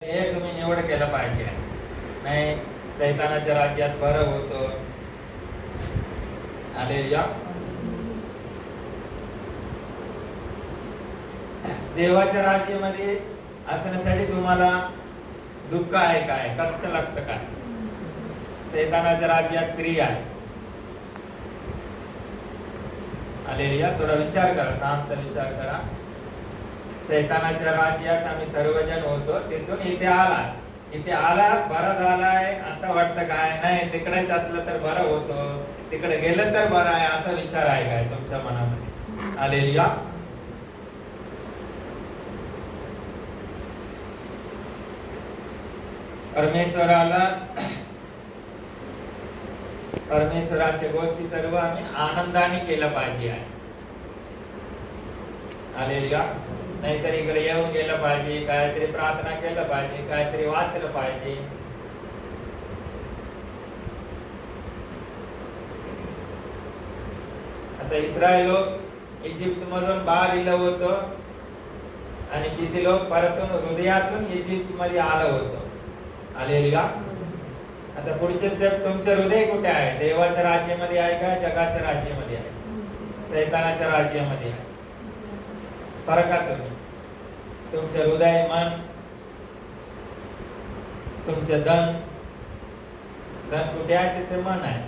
हे तुम्ही निवड केलं पाहिजे. नाही सैतानाच्या राज्यात बरं होतं. हालेलुया. देवाच्या राज्यामध्ये असण्यासाठी तुम्हाला दुःख आहे काय, कष्ट लागतं काय? सैतानाच्या राज्यात क्रिया आहे. हालेलुया. थोडा विचार करा, शांत विचार करा. सैतानाच्या राज्यात आम्ही सर्वजण होतो, तिथून इथे आला बरं झालाय असं वाटतं काय? नाही तिकडेच असलं तर बरं होतं, तिकडे गेलं तर बरं आहे असा विचार आहे काय तुमच्या मनामध्ये? हालेलुया. परमेश्वराच्या गोष्टी सर्व आम्ही आनंदाने केलं पाहिजे आहे. हालेलुया. नाहीतर इकडे येऊन गेलं पाहिजे, काहीतरी प्रार्थना केलं पाहिजे, काहीतरी वाचलं पाहिजे. आता इस्रायल लोक इजिप्त मधून बाहेर इलं होतं आणि किती लोक परतून हृदयातून इजिप्त मध्ये आलं होतं. हालेलुया. आता पुढचे स्टेप, तुमचं हृदय कुठे आहे? देवाच्या राज्यामध्ये आहे का जगाच्या राज्यामध्ये आहे? सैतानाच्या राज्यामध्ये आहे. फरक आहे तुम्ही. तुमचे हृदय, मन, तुमचे धन कुठे आहे तिथे मन आहे.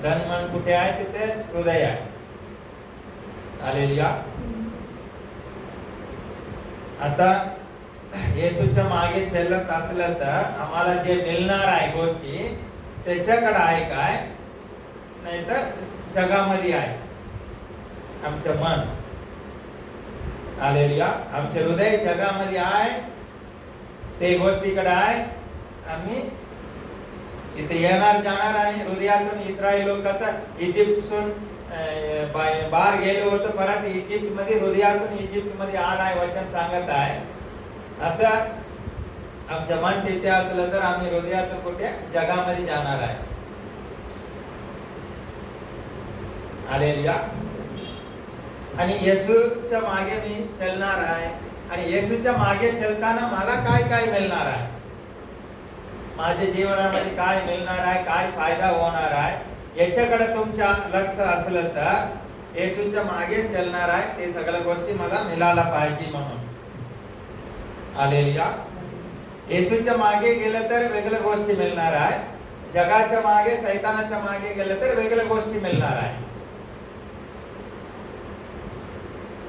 धन मन कुठे आहे तिथे हृदय आहे. हालेलुया. आता येशूच्या मागे चालत असलं तर आम्हाला जे मिळणार आहे गोष्टी त्याच्याकडे आहे काय? नाहीतर जगामध्ये आहे आमचं मन. हालेलुया. आमचे हृदय जगामध्ये आहे, ते गोष्टीकडे आहे. आम्ही इथे येणार जाणार आणि हृदयातून इस्रायल लोक कसं इजिप्तून बाहेर गेलो होतं, परत इजिप्त मध्ये हृदयातून इजिप्त मध्ये आलाय वचन सांगत आहे. असं आमचं मन तिथे असलं तर आम्ही हृदयातून कुठे जगामध्ये जाणार आहे. हालेलुया. आणि येशूच्या मागे मी चालणार आहे आणि येशूच्या मागे चालताना मला काय काय मिळणार आहे, माझ्या जीवनामध्ये काय मिळणार आहे, काय फायदा होणार आहे, याच्याकडे तुमच्या लक्ष असलं तर येशूच्या मागे चालणार आहे. ते सगळ्या गोष्टी मला मिळायला पाहिजे म्हणून. हालेलुया. येशूच्या मागे गेलं तर वेगळ्या गोष्टी मिळणार आहे. जगाच्या मागे, सैतानाच्या मागे गेलं तर वेगळ्या गोष्टी मिळणार आहे.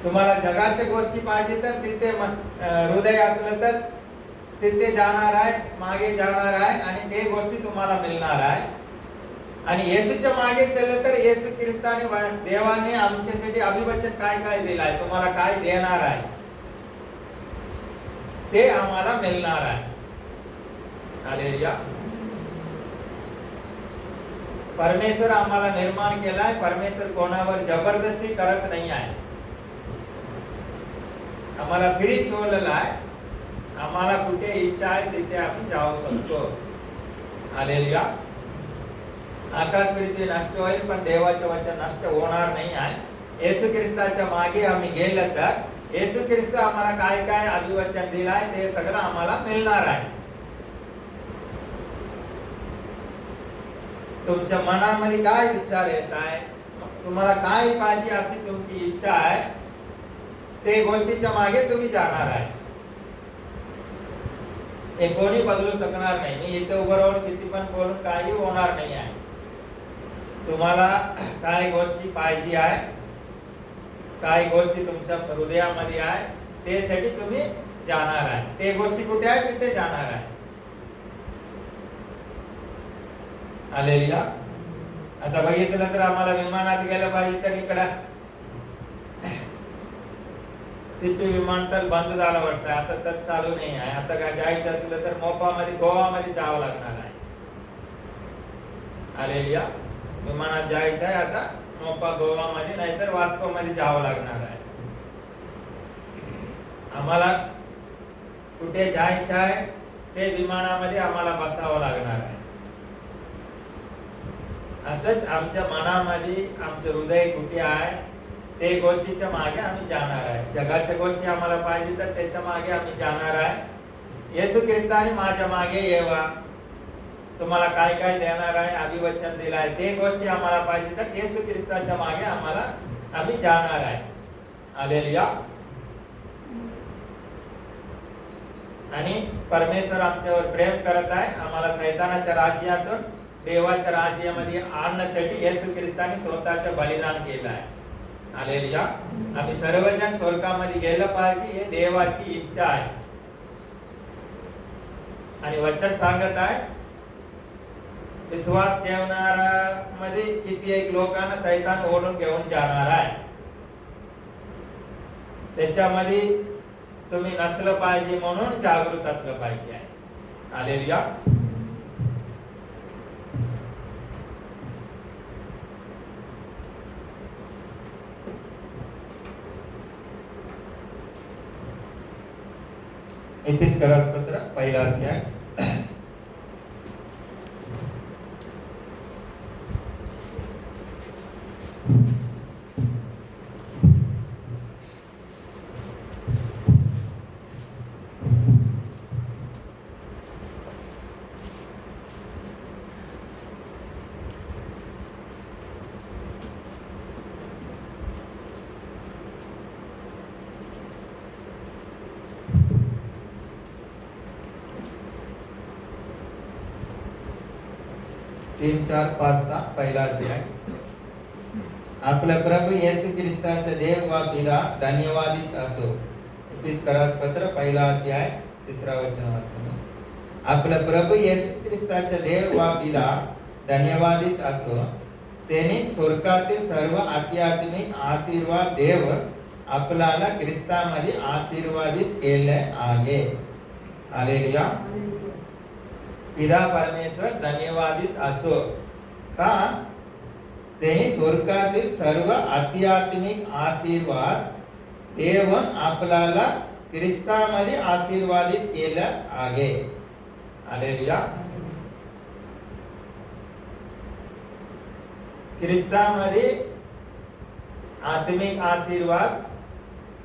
तुम्हाला जगाच्या गोष्टी पाहिजे तर तिथे हृदय असलं तर तिथे जाणार आहे, मागे जाणार आहे आणि ते गोष्टी तुम्हाला मिळणार आहे. आणि येशूच्या मागे चाललं तर येशू ख्रिस्ताने, देवाने आमच्यासाठी अभिवचन काय काय दिलं आहे, तुम्हाला काय देणार आहे ते आम्हाला मिळणार आहे. हालेलुया. परमेश्वर आम्हाला निर्माण केलाय. परमेश्वर कोणावर जबरदस्ती करत नाही आहे. आम्हाला फ्री सोडलेला आहे. आम्हाला कुठे इच्छा आहे तिथे आम्ही जाऊ शकतो. हालेलुया. आकाश पृथ्वी नष्ट होईल पण देवाचे वचन नष्ट होणार नाही आहे. येशू ख्रिस्ताच्या मागे आम्ही गेलं तर येशू ख्रिस्त आम्हाला काय काय अभिवचन दिलाय ते सगळं आम्हाला मिळणार आहे. तुमच्या मनामध्ये काय विचार येत आहे, तुम्हाला काय पाहिजे अशी तुमची इच्छा आहे, ते गोष्टीच्या मागे तुम्ही जाणार आहे. हे कोणी बदलू शकणार नाही. मी इथे उभं राहून किती पण बोलून काही होणार नाही आहे. तुम्हाला काय गोष्टी पाहिजे आहे, काय गोष्टी तुमच्या हृदयामध्ये आहे, त्यासाठी तुम्ही जाणार आहे. ते गोष्टी कुठे आहे तिथे जाणार आहे. हालेलुया. आता बघितलं तर आम्हाला विमानात गेलं पाहिजे तर इकडं सिटी विमानतळ बंद झालं वाटतं, आता तर चालू नाही आहे. आता काय जायचं असलं तर गोवामध्ये जावं लागणार आहे. हालेलुया. विमानात जायचं आहे आता गोवामध्ये, नाहीतर वास्को मध्ये जावं लागणार आहे. आम्हाला कुठे जायचं आहे ते विमानामध्ये आम्हाला बसावं लागणार आहे. असंच आमच्या मनामध्ये आमचे हृदय कुठे आहे ते गोष्टीच्या मागे आम्ही जाणार आहे. जगाच्या गोष्टी आम्हाला पाहिजे तर त्याच्या मागे आम्ही जाणार आहे. येशू ख्रिस्ताने माझ्या मागे येवा, तुम्हाला काय काय देणार आहे, अभिवचन दिलं आहे, ते गोष्टी आम्हाला पाहिजे, तर येशू ख्रिस्ताच्या मागे आम्ही जाणार आहे. हालेलुया. आणि परमेश्वर आमच्यावर प्रेम करत आहे. आम्हाला सैतानाच्या राज्यातून देवाच्या राज्यामध्ये आणण्यासाठी येशू ख्रिस्ताने स्वतःचे बलिदान केलं आहे. हालेलुया. आम्ही सर्वजण स्वर्गामध्ये गेलं पाहिजे, हे देवाची इच्छा आहे. आणि वचन सांगत आहे, विश्वास ठेवणारा मध्ये किती एक लोकांना सैतान ओढून घेऊन जाणार आहे. त्याच्यामध्ये तुम्ही नसलं पाहिजे, म्हणून जागृत असलं पाहिजे आहे. हालेलुया. एपिस्कलास पत्र पहिला अध्याय. तीन चार पाच सहा पहिला अध्याय. आपला प्रभू येशू ख्रिस्ताचा देव व पिता धन्यवादित असो. एपिस्कलास पत्र पहिला अध्याय 3 वचन वाचतो. आपला प्रभू येशू ख्रिस्ताचा देव व पिता धन्यवादित असो. त्याने स्वर्गातील सर्व आध्यात्मिक आशीर्वाद देव आपल्याला ख्रिस्तामध्ये आशीर्वादित केले आहे. हालेलुया. पिता परमेश्वर धन्यवादित असो का त्यांनी स्वर्गातील सर्व आध्यात्मिक आशीर्वाद देवन आपल्याला ख्रिस्तामध्ये आशीर्वादित केला आहे. हालेलुया. ख्रिस्तामध्ये आत्मिक आशीर्वाद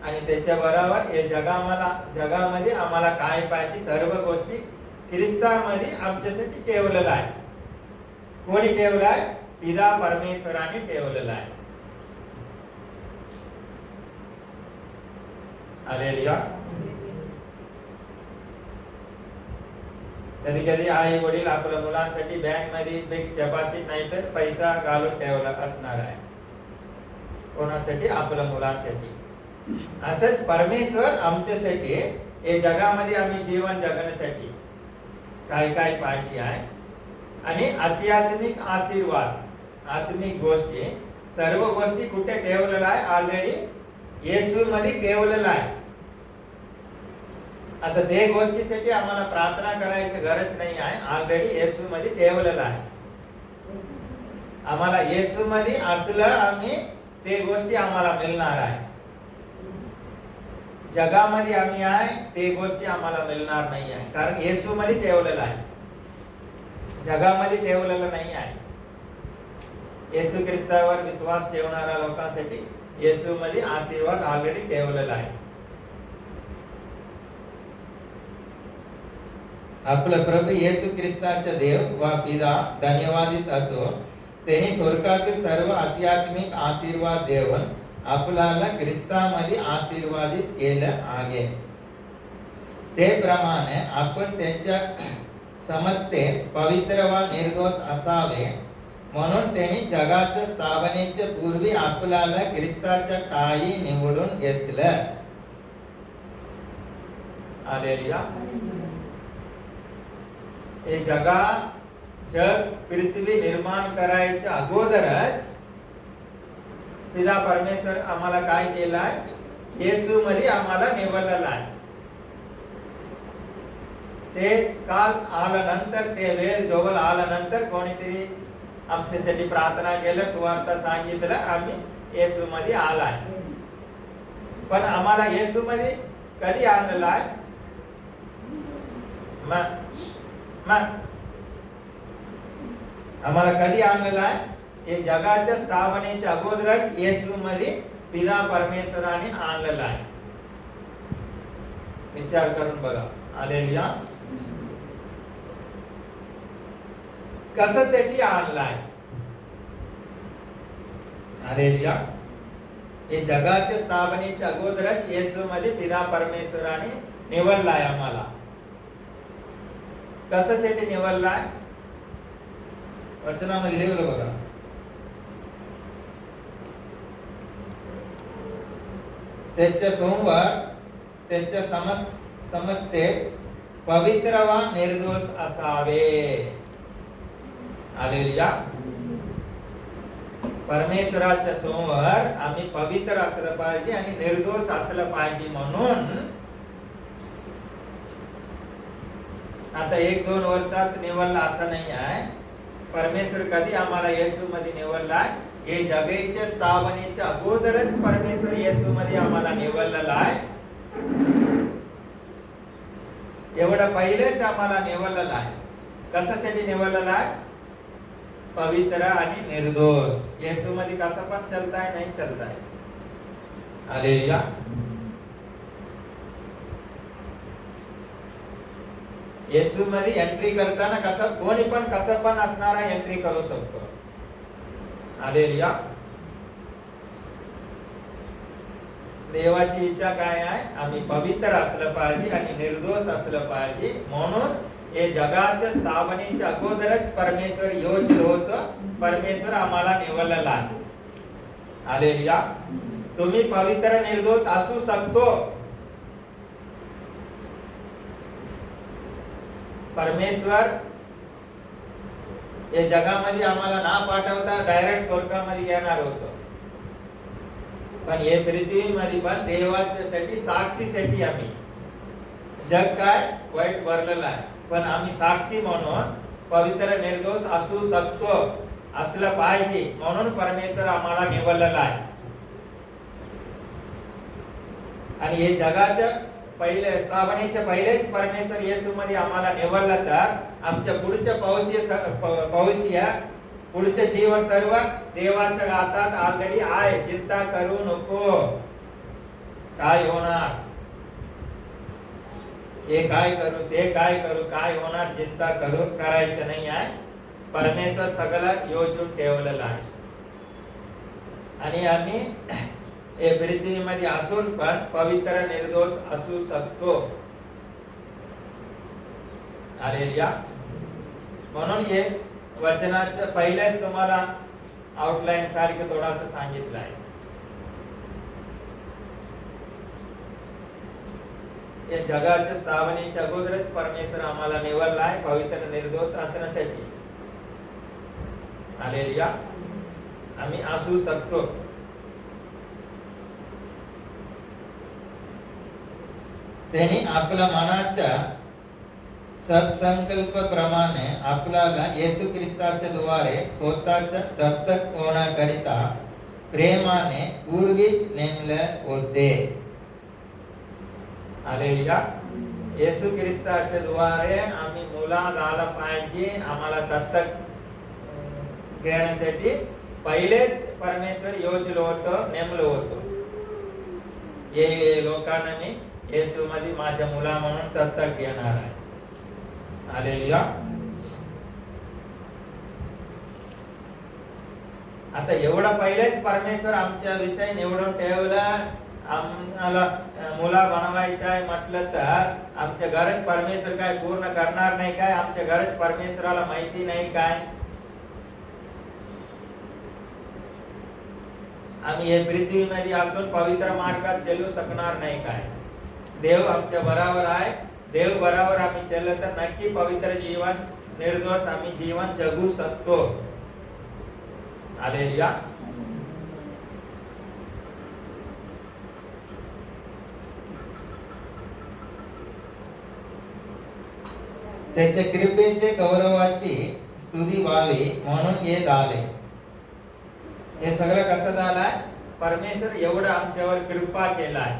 आणि त्याच्या बरोबर हे जगामध्ये आम्हाला काय पाहिजे सर्व गोष्टी ख्रिस्तामध्ये आमच्यासाठी ठेवलेला आहे. कोणी ठेवला आहे? पिता परमेश्वराने ठेवलेला आहे. हालेलुया. कधी कधी आई वडील आपल्या मुलांसाठी बँक मध्ये फिक्स डिपॉझिट नाही तर पैसा घालून ठेवला असणार आहे. कोणासाठी? आपल्या मुलांसाठी. असंच परमेश्वर आमच्यासाठी हे जगामध्ये आम्ही जीवन जगण्यासाठी काय काय पाहिजे आहे. आणि आध्यात्मिक आशीर्वाद, आत्मिक गोष्टी, सर्व गोष्टी कुठे ठेवलेला आहे? ऑलरेडी येशू मध्ये ठेवलेला आहे. आता ते गोष्टीसाठी आम्हाला प्रार्थना करायची गरज नाही आहे. ऑलरेडी येशू मध्ये ठेवलेला आहे. आम्हाला येशू मध्ये असलं आम्ही ते गोष्टी आम्हाला मिळणार आहे. जगामध्ये आम्ही आहे ते गोष्टी आम्हाला मिळणार नाही आहे, कारण येशू मध्ये ठेवलेला आहे. जगामध्ये ठेवलेलं नाही आहे. येशू ख्रिस्तावर विश्वास ठेवणाऱ्या लोकांसाठी येशू मध्ये आशीर्वाद ऑलरेडी ठेवलेला आहे. आपला प्रभू येशू ख्रिस्ताचा देव व पिता धन्यवादित असो. त्यांनी स्वर्गातील सर्व आध्यात्मिक आशीर्वाद देऊन आपल्याला ख्रिस्तामध्ये आशीर्वादित केलं आहे. त्याप्रमाणे आपण त्याच्या समजते पवित्र व निर्दोष असावे म्हणून त्यांनी जगाच्या स्थापनेच्या पूर्वी आपल्याला ख्रिस्ताच्या ठायी निवडून घेतलं. हालेलुया. हे जग पृथ्वी निर्माण करायच्या अगोदरच पिता परमेश्वर आम्हाला काय केलाय? येशू मध्ये आम्हाला निवडलेला आहे. ते काल आल्यानंतर, ते वेळ जवळ आल्यानंतर कोणीतरी आमच्यासाठी प्रार्थना केलं, सुवार्ता सांगितलं, आम्ही येशू मध्ये आलाय. पण आम्हाला येशू मध्ये कधी आणलेला आहे? आम्हाला कधी आणलेला आहे? हे जगाच्या स्थापनेच्या अगोदरच येशू मध्ये पिता परमेश्वराने आणलेला आहे. विचार करून बघा. हालेलुया. कशासाठी आणलाय? हालेलुया. हे जगाच्या स्थापनेच्या अगोदरच येशू मध्ये पिता परमेश्वराने निवडलाय आम्हाला. कशासाठी निवडलाय? वचनामध्ये लिहिलं बघा. त्याच्या समोर त्याच्या समस्ते पवित्र व निर्दोष असावे. हालेलुया. परमेश्वराच्या समोर आम्ही पवित्र असलं पाहिजे आणि निर्दोष असलं पाहिजे. म्हणून आता 1-2 वर्षात निवडला असं नाही आहे. परमेश्वर कधी आम्हाला येशू मध्ये निवडलाय? हे जगाच्या स्थापनेच्या अगोदरच परमेश्वर येशू मध्ये आम्हाला निवडलेला आहे. एवढं पहिलेच आम्हाला निवडलेला आहे. कशासाठी निवडलेला आहे? पवित्र आणि निर्दोष. येशू मध्ये कसं पण चलताय नाही चलताय. हालेलुया. येशू मध्ये एंट्री करताना कसं कोणी पण कसं पण असणारा एंट्री करू शकतो. हालेलुया. देवाची इच्छा काय आहे? आम्ही पवित्र असलं पाहिजे आणि निर्दोष असलं पाहिजे. म्हणून हे जगाच्या स्थापनेच्या अगोदरच परमेश्वर योजलं होतं. परमेश्वर आम्हाला निवडलेला आहे. हालेलुया. तुम्ही पवित्र निर्दोष असू शकतो. परमेश्वर या जगामध्ये आम्हाला ना पाठवता डायरेक्ट स्वर्गामध्ये येणार होतं. पण हे पृथ्वीमध्ये पण देवाच्यासाठी साक्षीसाठी आम्ही जग काय वाईट भरलेलं आहे पण आम्ही साक्षी म्हणून पवित्र निर्दोष असू शकतो असलं पाहिजे म्हणून परमेश्वर आम्हाला निवडलेला आहे. आणि हे जगाच्या पहिले स्थापनेच्या पहिलेच परमेश्वर येशू मध्ये आम्हाला निवडलं तर आमच्या पुढच्या भविष्य पुढचे जीवन सर्व देवाच्या हातात ऑलरेडी आहे. चिंता करू नको. काय होणार? हे काय करू ते काय करू काय होणार चिंता करायचं नाही आहे. परमेश्वर सगळं योजून ठेवलेलं आहे. आणि आम्ही हे पृथ्वीमध्ये असून पण पवित्र निर्दोष असू शकतो. हालेलुया. म्हणून हे वचनाच्या पहिलेच तुम्हाला आउटलाईन सारखं थोडासा सांगितलं आहे. या जगाच्या स्थापनेच्या अगोदरच परमेश्वर आम्हाला निवडला आहे पवित्र निर्दोष असण्यासाठी. हालेलुया. आम्ही असू शकतो. त्यांनी आपल्या मनाच्या सत्संकल्पाप्रमाणे आपल्याला येशू ख्रिस्ताच्या द्वारे स्वतःच्या दत्तक होण्याकरिता प्रेमाने पूर्वीच नेमले होते. हालेलुया. येशू ख्रिस्ताच्या द्वारे आम्ही मुलात आला पाहिजे. आम्हाला दत्तक घेण्यासाठी पहिलेच परमेश्वर योजलं होतं नेमलं होतं. हे लोकांना मी येशू मध्ये माझ्या मुला म्हणून दत्तक घेणार आहे. हालेलुया. आता एवढं पहिलेच परमेश्वर आमच्या विषयी निवडून ठेवलं. आम्हाला मुला बनवायचं आहे म्हटलं तर आमच्या गरज परमेश्वर काय पूर्ण करणार नाही काय? आमच्या गरज परमेश्वराला माहिती नाही काय? आम्ही हे पृथ्वीमध्ये असून पवित्र मार्गात चालू शकणार नाही काय? देव आमच्या बरोबर आहे. देव बरोबर आम्ही चाललं तर नक्की पवित्र जीवन निर्दोष आम्ही जीवन जगू शकतो. हालेलुया. त्याच्या कृपेचे गौरवाची स्तुती व्हावी म्हणून हे झाले. हे सगळं कसं झालंय? परमेश्वर एवढं आमच्यावर कृपा केलाय.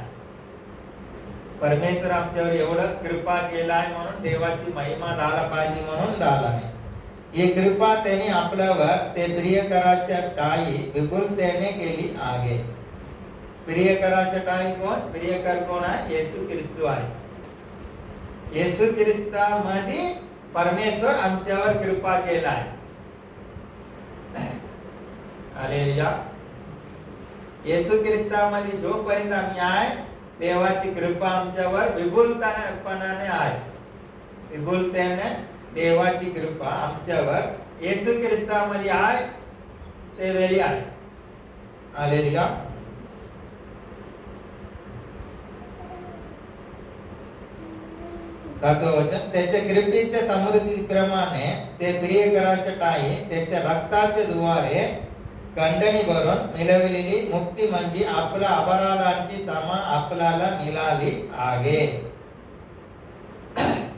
परमेश्वर आमच्यावर एवढं कृपा केलाय म्हणून देवाची महिमा झाला पाहिजे म्हणून झालाय. ही कृपा त्यांनी आपल्यावर ते प्रियकराच्या ठाई विपुलतेने केली आहे. प्रियकराच्या ठाई कोण? प्रियकर कोण आहे? येशू ख्रिस्त आहे. येशू ख्रिस्तामध्ये परमेश्वर आमच्यावर कृपा केलाय. हालेलुया. येशू ख्रिस्तामध्ये जोपर्यंत आम्ही आहे देवाची कृपा आमच्यावर विपुलपणाने आहे. विपुलतेने देवाची कृपा आमच्यावर येशू ख्रिस्तामध्ये आहे ते वेळी आहे. हालेलुया. 7 वचन, त्याच्या कृपेच्या समृद्धीप्रमाणे ते प्रियकराच्या ठायी त्याच्या रक्ताच्या द्वारे खंडणी भरून मिळवलेली मुक्ती म्हणजे आपल्या अपराधांची क्षमा आपल्याला मिळाली आहे.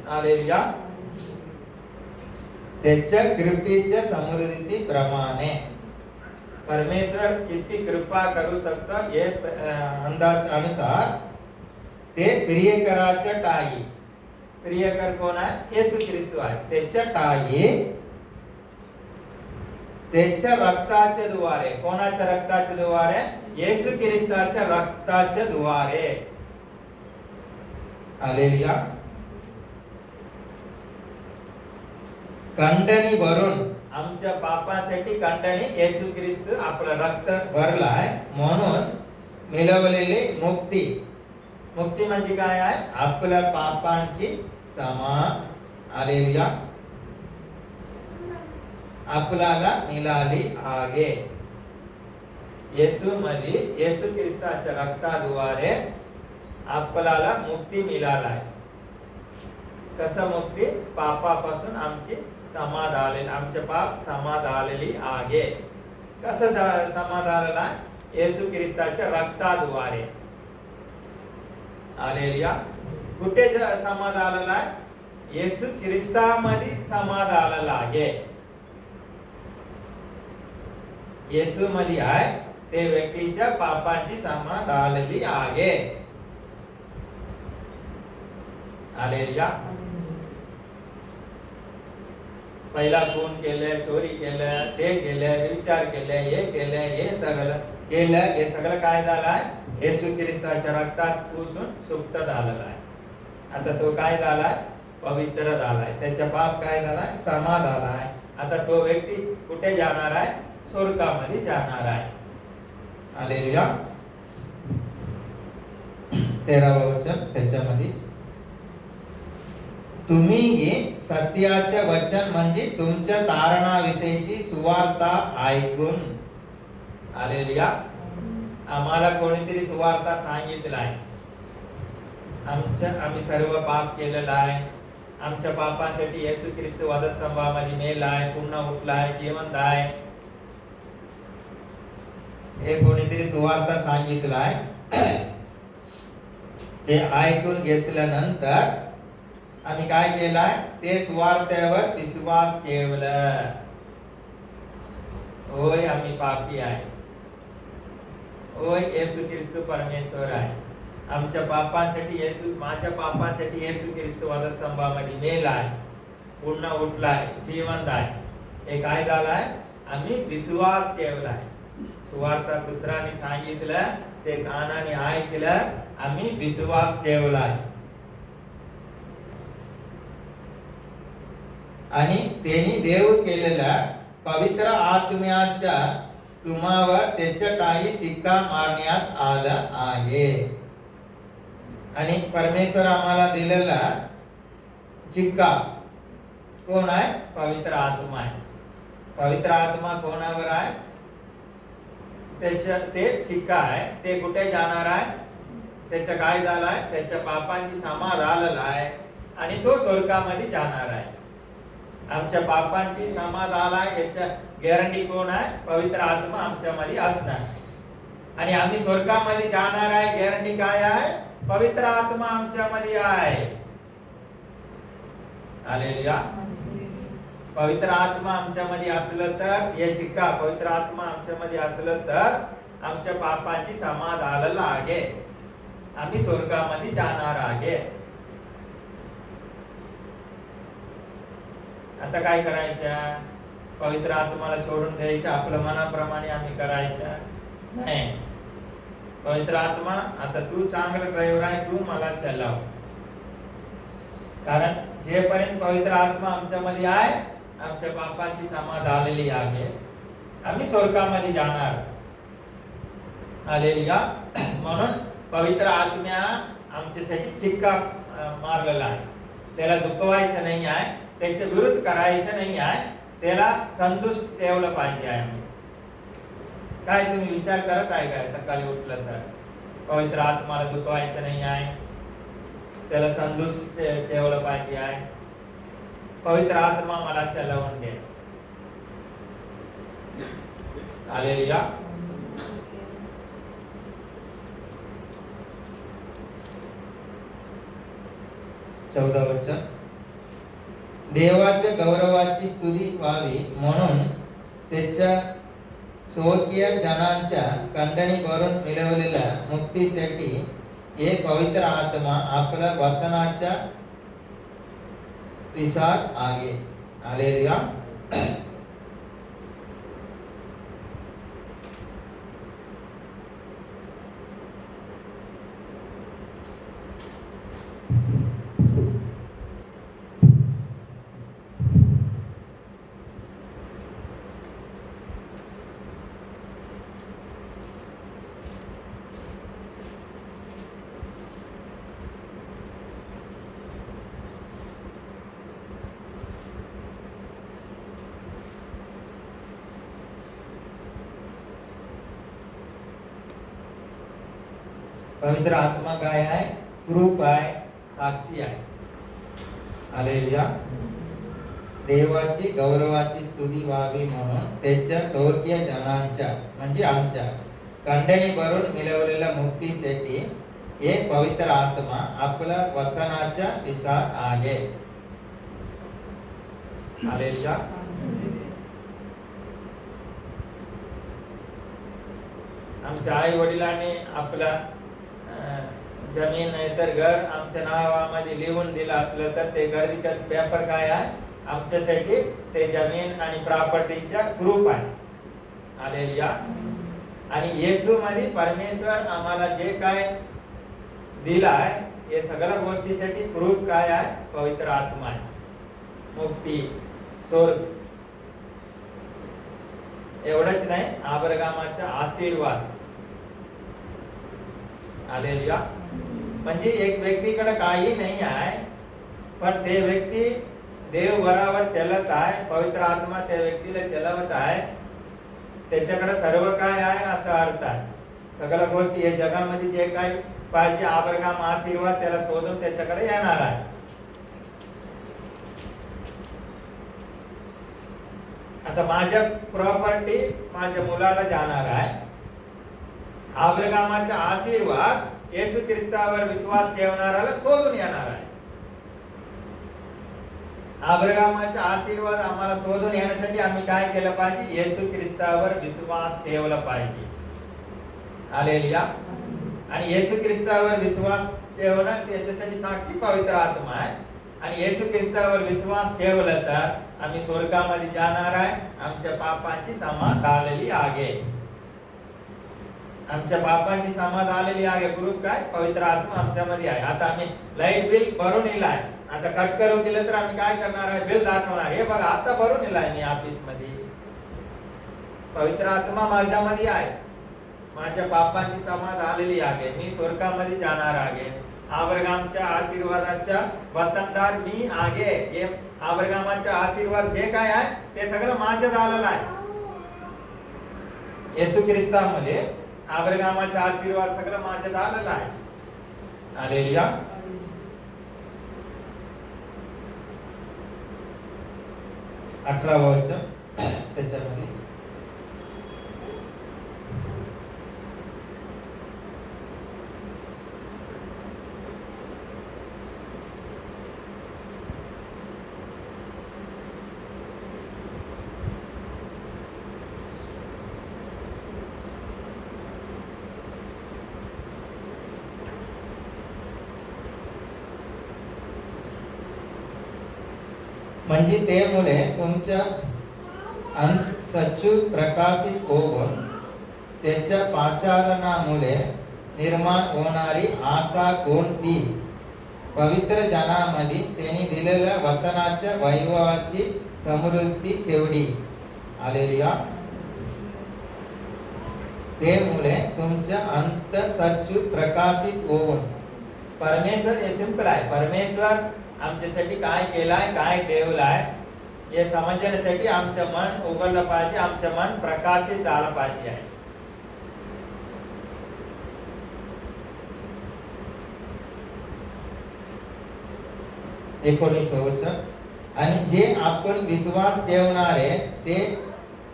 हालेलुया. त्याच्या कृपेच्या समृद्धीप्रमाणे परमेश्वर किती कृपा करू शकतो हे अंदाज अनुसार ते प्रियकराच्या ठायी. प्रियकर कोण आहे? येशू ख्रिस्त आहे. त्याच्या ठायी त्याच्या रक्ताच्या द्वारे. कोणाच्या रक्ताच्या द्वारे? येशू ख्रिस्ताच्या रक्ताच्या द्वारे. हालेलुया. खंडणी भरून आमच्या पापासाठी खंडणी येशू ख्रिस्त आपलं रक्त भरलाय म्हणून मिळवलेली मुक्ती. मुक्ती म्हणजे काय आहे? आपल्या पापांची क्षमा. हालेलुया. आपल्याला मिळाली आहे. येशू मध्ये येशू ख्रिस्ताच्या रक्ताद्वारे आपल्याला मुक्ती मिळालाय. कसं मुक्ती? पापापासून आमची क्षमा झालेली, आमचे पाप क्षमा झालेली आहे. कसं क्षमा झालेला? येशू ख्रिस्ताच्या रक्ताद्वारे. हालेलुया. कुठे क्षमा झालेला आहे? येशू ख्रिस्तामध्ये क्षमा झालेला आहे. येशू मध्ये आहे ते व्यक्तीच्या पापांची क्षमा झालेली आहे. हालेलुया. पहिला खून केलं, चोरी केलं, ते केलं, विचार केले, हे केलं, हे सगळं केलं. हे सगळं काय झालंय? येशू ख्रिस्ताच्या रक्तात पुसून सुक्त झालेला आहे. आता तो काय झालाय? पवित्र झालाय. त्याचा पाप काय झालाय? क्षमा झालाय. आता तो व्यक्ती कुठे जाणार आहे? स्वर्गामध्ये जाणार आहे. हालेलुया. 13व वचन त्याच्यामध्ये, तुम्ही सत्याचे वचन म्हणजे तुमच्या तारणाविषयी सुवार्ता ऐकून. हालेलुया. आम्हाला कोणीतरी सुवार्ता सांगितलं आहे. आम्ही सर्व पाप केलेला आहे. आमच्या पापांसाठी येशू ख्रिस्त वधस्तंभामध्ये मेलाय, पुन्हा उठलाय, जिवंत आहे. हे कोणीतरी सुवार्ता सांगितलं आहे. ते ऐकून घेतल्यानंतर आम्ही काय केलाय? ते सुवार्तेवर विश्वास ठेवला. होय आम्ही पापी आहे. होय येशू ख्रिस्त परमेश्वर आहे. आमच्या पापांसाठी माझ्या पापांसाठी येशू ख्रिस्त वधस्तंभामध्ये मेलाय, पुन्हा उठलाय, जिवंत आहे. हे काय झालाय? आम्ही विश्वास ठेवलाय. सुवार्ता दुसऱ्याने सांगितलं, ते कानाने ऐकलं, आम्ही विश्वास ठेवलाय. आणि त्यांनी देव केलेल्या पवित्र आत्म्याच्या तुम्हावर त्याच्या काही शिक्का मारण्यात आला आहे. आणि परमेश्वर आम्हाला दिलेला शिक्का कोण आहे? पवित्र आत्मा आहे. पवित्र आत्मा कोणावर आहे? ते शिक्का आहे. ते कुठे जाणार आहे? त्याच्या काय झालाय? त्याच्या पापांची क्षमा झालेला आहे आणि तो स्वर्गामध्ये जाणार आहे. आमच्या पापांची क्षमा झालाय याच्या गॅरंटी कोण आहे? पवित्र आत्मा आमच्यामध्ये असणार. आणि आम्ही स्वर्गामध्ये जाणार आहे, गॅरंटी काय आहे? पवित्र आत्मा आमच्यामध्ये आहे. हालेलुया. पवित्र आत्मा आमच्यामध्ये असलं तर, हे शिक्का पवित्र आत्मा आमच्यामध्ये असलं तर आमच्या पापांची क्षमा झालेला आहे. आम्ही स्वर्गामध्ये जाणार आहे. आता काय करायचं? पवित्र आत्माला सोडून द्यायचं, आपल्या मनाप्रमाणे आम्ही करायचं नाही. पवित्र आत्मा, आता तू चांगला ड्रायव्हर आहे, तू मला चालव. कारण जेपर्यंत पवित्र आत्मा आमच्यामध्ये आहे, आमच्या पापांची समाध आलेली आहे, आम्ही स्वर्गामध्ये जाणार. हालेलुया. म्हणून पवित्र आत्म्या आमच्यासाठी चिक्का मारलेला आहे. त्याला दुखवायचं नाही आहे, त्याच्या विरुद्ध करायचं नाही आहे, त्याला संतुष्ट ठेवलं पाहिजे आहे. काय तुम्ही विचार करत आहे काय सकाळी उठलं तर? पवित्र आत्माला दुखवायचं नाही आहे, त्याला संतुष्ट ठेवलं पाहिजे आहे. पवित्र आत्मा मला चलवून दे. हालेलुया. चौदा वचन. देवाच्या गौरवाची स्तुती व्हावी म्हणून त्याच्या स्वकीय जनांच्या खंडणी भरून मिळवलेल्या मुक्तीसाठी हे पवित्र आत्मा आपल्या वर्तनाच्या विसार आगे. हालेलुया. पवित्र आत्मा काय आहे? प्रूफ आहे, साक्षी आहे. हालेलुया. देवाची गौरवाची स्तुती व्हावी म्हणून त्याच्या स्वकीय जनांच्या म्हणजे आमच्या खंडणी भरून मिळवलेल्या मुक्तीसाठी हे पवित्र आत्मा आपल्या वर्तनाच्या विसार आहे. हालेलुया. आमच्या आई वडिलांनी आपला जमीन नाहीतर घर आमच्या नावामध्ये लिहून दिलं असलं तर ते घर विकत पेपर काय आहे? आमच्यासाठी ते जमीन आणि प्रॉपर्टीचा प्रूफ आहे. हालेलुया. आणि येशू मध्ये परमेश्वर आम्हाला जे काय दिलं आहे, हे सगळ्या गोष्टीसाठी प्रूफ काय आहे? पवित्र आत्मा आहे. मुक्ती, स्वर्ग. एवढंच नाही, अब्राहमाचा आशीर्वाद. हालेलुया. म्हणजे एक व्यक्तीकडे काही नाही आहे, पण ते व्यक्ती देव बराबर चालत आहे, पवित्र आत्मा त्या व्यक्तीला चालवत आहे, त्याच्याकडे सर्व काय आहे असा अर्थ आहे. सगळ्या गोष्टी या जगामध्ये जे काय पाहिजे अब्राहम आशीर्वाद त्याला शोधून त्याच्याकडे येणार आहे. आता माझ्या प्रॉपर्टी माझ्या मुलाला जाणार आहे. अब्राहमाचा आशीर्वाद येशू ख्रिस्तावर विश्वास ठेवणाऱ्याला शोधून येणार आहे. अब्राहमाचा आशीर्वाद आम्हाला शोधून येण्यासाठी आम्ही काय केलं पाहिजे? येशू ख्रिस्तावर विश्वास ठेवला पाहिजे. हालेलुया. आणि येशू ख्रिस्तावर विश्वास ठेवणं त्याच्यासाठी साक्षी पवित्र आत्मा आहे. आणि येशू ख्रिस्तावर विश्वास ठेवला तर आम्ही स्वर्गामध्ये जाणार आहे. आमच्या पापांची समाध आलेली आहे. आमच्या पापांची समाध आलेली आहे. प्रूफ काय? पवित्र आत्मा आमच्यामध्ये आहे. आता आम्ही लाईट बिल भरून येलाय, आता कट करून दिलं तर आम्ही काय करणार आहे? बिल दाखवणार. हे बघा आता भरून येलाय मी ऑफिस मध्ये. पवित्र आत्मा माझ्यामध्ये आहे. माझ्या पापांची समाध आलेली आहे. मी स्वर्गामध्ये जाणार आहे. अब्राहमाच्या आशीर्वादाच्या वतनदार मी आहे. हे अब्राहमाचा आशीर्वाद जे काय आहे ते सगळं माझ्यात आलेलं आहे. येशू ख्रिस्तामध्ये अब्राहमाचा आशीर्वाद सगळं माझ्यात आलेला आहे. हालेलुया. अठरावं वचन त्याच्यामध्ये म्हणजे त्यामुळे तुमच्या सच्चू प्रकाशित होऊन त्याच्या पाचारणामुळे निर्माण होणारी आशा कोणती पवित्र जनामध्ये त्यांनी दिलेल्या वतनाच्या वैभवाची समृद्धी तेवढी. हालेलुया. त्यामुळे तुमच्या अंतःचक्षु प्रकाशित होऊन परमेश्वर हे सिंपल आहे. परमेश्वर आमच्यासाठी काय केलाय, काय ठेवलाय हे समजण्यासाठी आमचं मन उघडलं पाहिजे, आमचं मन प्रकाशित झालं पाहिजे आहे. आणि जे आपण विश्वास ठेवणारे ते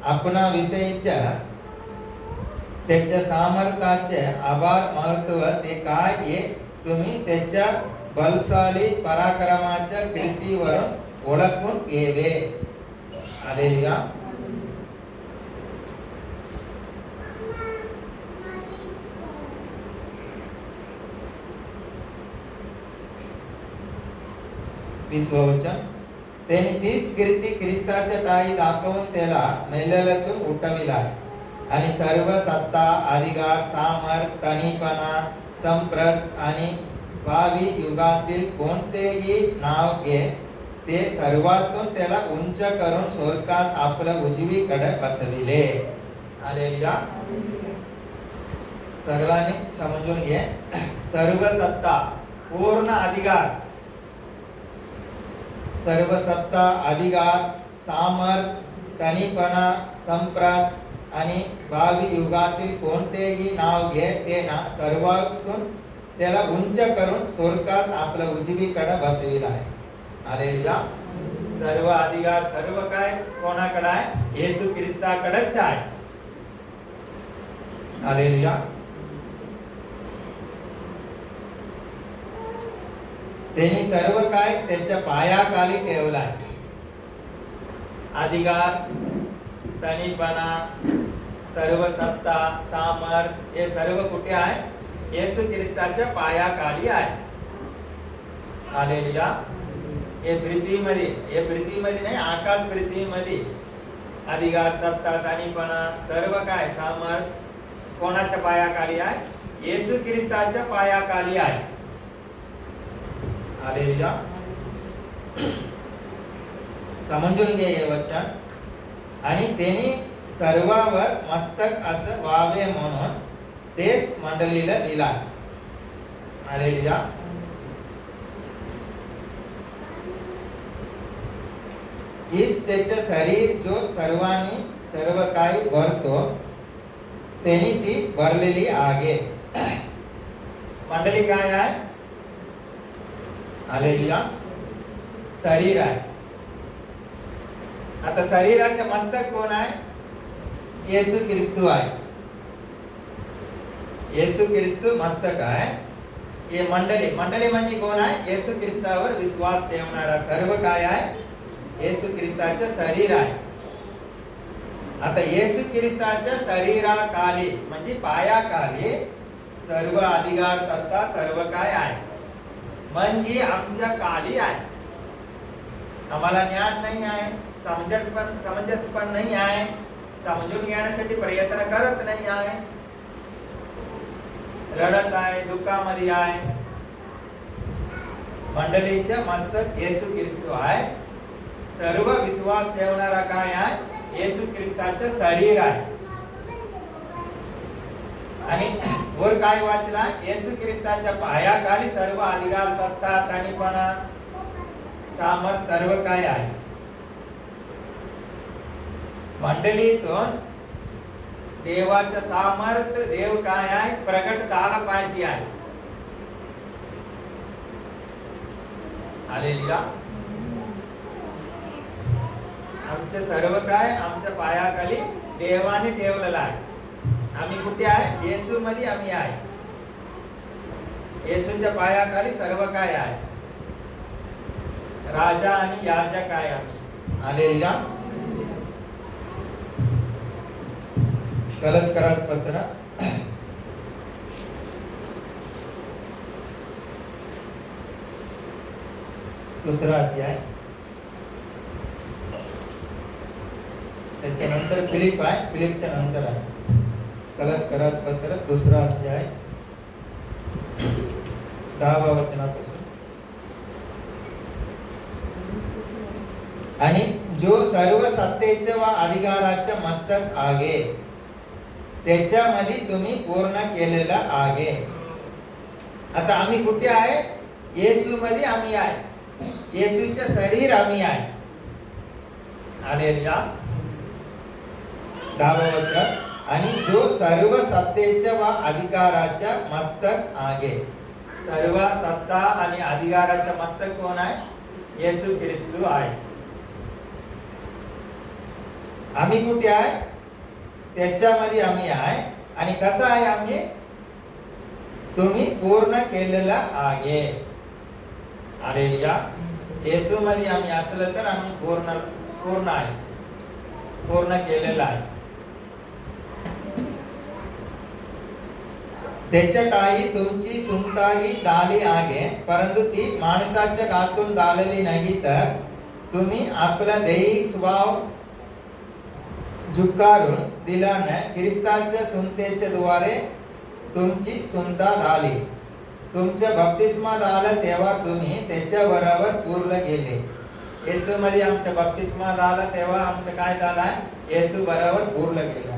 आपणाविषयीच्या त्याच्या सामर्थ्याचे आभार महत्व ते काय हे तुम्ही त्याच्या बलशाली पराक्रमाच्या कृतीवरून ओळखून घ्यावे. हालेलुया. विश्ववचन. त्यांनी तीच कीर्ती ख्रिस्ताच्या टाळी दाखवून त्याला मेलेल्यातून उठविला आणि सर्व सत्ता, अधिकार, सामर्थ, तनीपणा, संप्रत आणि भावी युगातील कोणतेही नाव घे ते सर्वातून त्याला उंच करून स्वर्गात आपल्या उजवीकडे बसविले. हालेलुया. सगळ्यांनी समजून घे. सर्व सत्ता, पूर्ण अधिकार, सर्व सत्ता, अधिकार, सामर्थ, तनीपणा, संप्रत आणि भावी युगातील कोणतेही नाव घे ते सर्वातून त्याला उंच करून स्वर्गात आपल्या उजवीकडे बसविला आहे. हालेलुया. सर्व अधिकार, सर्व काय कोणाकडे आहे? येशू ख्रिस्ताकडेच आहे. हालेलुया. त्यांनी सर्व काय त्याच्या पायाखाली ठेवलाय. अधिकार, तनीपणा, सर्व सत्ता, सामर्थ हे सर्व कुठे आहे? येशू ख्रिस्ताच्या पायाखाली आहे. हालेलुया. हे पृथ्वीमध्ये नाही, आकाश पृथ्वीमध्ये अधिकार, सत्ता, तनीपणा, सर्व काय सामर्थ कोणाच्या पायाखाली आहे? येशू ख्रिस्ताच्या पायाखाली आहे. हालेलुया. समजून घे हे वचन. आणि त्यांनी सर्वावर मस्तक असं व्हावे म्हणून तेच मंडळीला दिला. हालेलुया. हीच त्याचे शरीर जो सर्वांनी सर्व काही भरतो त्यांनी ती भरलेली आहे. मंडळी काय आहे? हालेलुया. शरीर आहे. आता शरीराचे मस्तक कोण आहे? येशू ख्रिस्त आहे. येशू ख्रिस्त मस्तक आहे. हे मंडळी म्हणजे कोण आहे? येशू ख्रिस्तावर विश्वास ठेवणारा सर्व काय आहे? येशू ख्रिस्ताचे शरीर आहे. आता येशू ख्रिस्ताच्या शरीराखाली म्हणजे पायाखाली सर्व अधिकार, सत्ता सर्व काय आहे? म्हणजे आमच्या खाली आहे. आम्हाला ज्ञान नाही आहे, समंजस पण नाही आहे, समजून घेण्यासाठी प्रयत्न करत नाही आहे, रडत आहे, दुःखामध्ये आहे. मंडळीचे मस्तक येशू ख्रिस्त आहे. सर्व विश्वास ठेवणारा काय आहे? येशू ख्रिस्ताचे शरीर आहे. आणि वर काय वाचला? येशू ख्रिस्ताच्या पायाखाली सर्व अधिकार, सत्ता, तनीपणा, सामर्थ सर्व काय आहे. मंडळीतून देवाचं सामर्थ देव काय आहे? प्रगट झाला पाहिजे आहे. हालेलुया. आमचे सर्व काय आमच्या पायाखाली देवाने ठेवलेला आहे. आम्ही कुठे आहे? येशू मध्ये आम्ही आहे. येशूच्या पायाखाली सर्व काय आहे? राजा आणि याजक आहे आम्ही. हालेलुया. कलश करास पत्र दुसरा अध्याय, त्याच्यानंतर फिलिप आहे, फिलिपच्या नंतर आहे. कलश करास पत्र दुसरा अध्याय 10व्या वचनापासून. आणि जो सर्व सत्तेचे व अधिकाराचे मस्तक आहे त्याच्यामध्ये तुम्ही पूर्ण केलेला आहे. आता आम्ही कुठे आहे? येशू मध्ये आम्ही आहे. येशूचे शरीर आम्ही आहे. हालेलुया. 10वे वचन, आणि जो सर्व सत्तेचे व अधिकाराचे मस्तक आहे. सर्व सत्ता आणि अधिकाराचे मस्तक कोण आहे? येशू ख्रिस्त आहे. आम्ही कुठे आहे? त्याच्यामध्ये आम्ही आहे. आणि कसं आहे आम्ही? तुम्ही पूर्ण केलेला आहे. हालेलुया. येशू मध्ये आम्ही असलं तर आम्ही पूर्ण आहे, पूर्ण केलेला आहे. त्याच्यातही तुमची सुंताही झाली आहे, परंतु ती माणसाच्या हातून झालेली नाही, तर तुम्ही आपला दैहिक स्वभाव झुकारून दिल्याने ख्रिस्ताच्या सुंतेच्या द्वारे तुमची सुंता झाली. तुमच्या बप्तिस्मा झाला तेव्हा तुम्ही त्याच्या बरोबर पूर्ण गेले. येशू मध्ये आमच्या बप्तिस्मा झाला तेव्हा आमचं काय झालंय? येशू बरोबर पूर्ण केलं.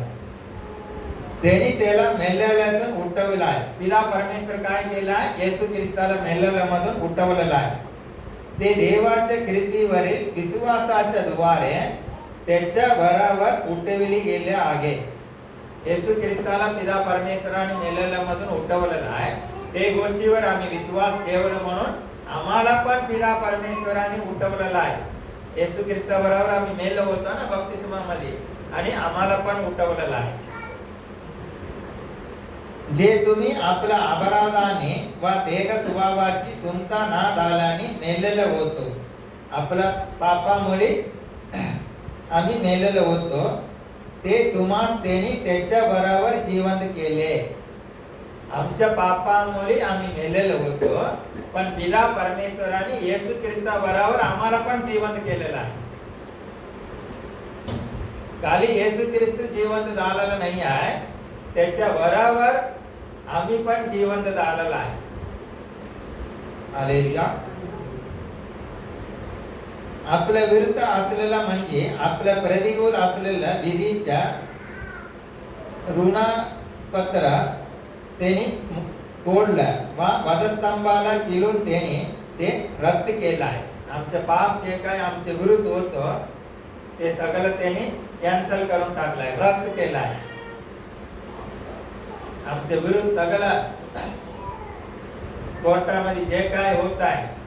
त्यांनी त्याला मेलेल्यातून उठवलं आहे. पिता परमेश्वर काय केलाय? येशू ख्रिस्ताला मेलेल्यामधून उठवलेलं आहे. ते देवाच्या कृतीवरील विश्वासाच्या द्वारे त्याच्या बरोबर उठविले गेले आहे. येशू ख्रिस्ताला पिता परमेश्वराने मेलेल्यामधून उठवलेलं आहे. ते गोष्टीवर आम्ही विश्वास ठेवला म्हणून आम्हाला पण पिता परमेश्वराने उठवलेलं आहे. येशू ख्रिस्ता बरोबर आम्ही मेलो होतो ना बप्तिस्मामध्ये, आणि आम्हाला पण उठवलेलं आहे. जे तुम्ही आपल्या अपराधाने व देह स्वभावाची सुंता ना झाल्याने मेलेलो होतो. आपल्या पापामुळे आम्ही मेलेलो होतो, ते तुम्हास त्यांनी त्याच्या बरोबर जिवंत केले. आमच्या पापामुळे आम्ही मेलेलो होतो, पण पिता परमेश्वराने येशू ख्रिस्ता बरोबर आम्हाला पण जिवंत केलेलं आहे. खाली येशू ख्रिस्त जिवंत झालेला नाही आहे, त्याच्या बरोबर आम्ही पण जिवंत झालेला आहे. हालेलुया. आपल्या विरुद्ध असलेला म्हणजे आपल्या प्रतिकूल असलेल्या विधीच्या ऋणपत्र त्यांनी तोडलं व वधस्तंभाला किलून त्यांनी ते रद्द केलं आहे. आमचं पाप जे काय आमच्या विरुद्ध होतं ते सगळं त्यांनी कॅन्सल करून टाकलंय, रद्द केलं आहे. आमच्या विरुद्ध सगळं कोर्टामध्ये जे काय होत आहे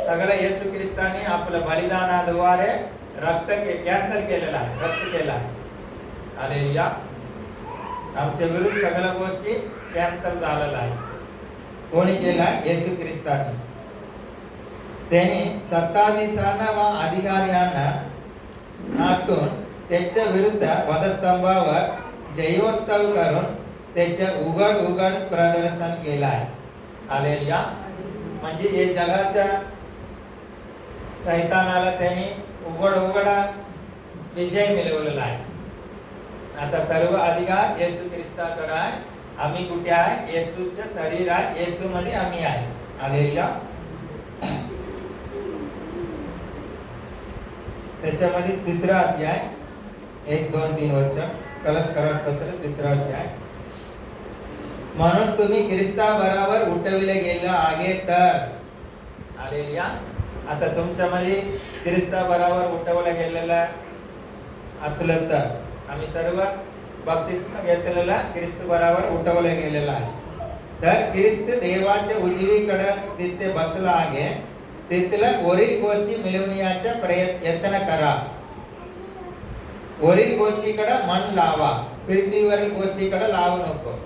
सगळं येशू ख्रिस्ताने आपल्या बलिदानाद्वारे कॅन्सल केलेलं आहे, रद्द केला आहे. हालेलुया. आमच्या विरुद्ध सगळ्या गोष्टी कॅन्सल झालेल्या आहे. कोणी केला? येशू ख्रिस्ताने. त्याने सत्ताधीशांना व अधिकाऱ्यांना नाटून त्याच्या विरुद्ध वधस्तंभावर जयोत्सव करून त्याचे उघड प्रदर्शन केलं आहे. हालेलुया. म्हणजे हे जगाच्या सैतानाला त्यांनी उघड विजय मिळवलेला आहे. आता सर्व अधिकार येशू ख्रिस्ताकडे आहे. आम्ही कुठे आहे? येशूचे शरीर आहे, येशू मध्ये आम्ही आहे. हालेलुया. त्याच्यामध्ये 3रा अध्याय 1, 2, 3 वचन, कलश पत्र 3रा अध्याय. म्हणून तुम्ही ख्रिस्ता बरोबर उठविले गेले आहे तर. हालेलुया. आता तुमच्यामध्ये ख्रिस्ता बरोबर उठवलं गेलेलं असलं तर आम्ही सर्व बप्तिस्मा घेतलेला ख्रिस्त बरोबर उठवलं गेलेला आहे. तर ख्रिस्त देवाच्या उजवीकडे तिथे बसला आहे. तिथल्या वरील गोष्टी मिळवण्याचा यत्न करा. वरील गोष्टीकडे मन लावा, पृथ्वीवरील गोष्टीकडे लावू नको.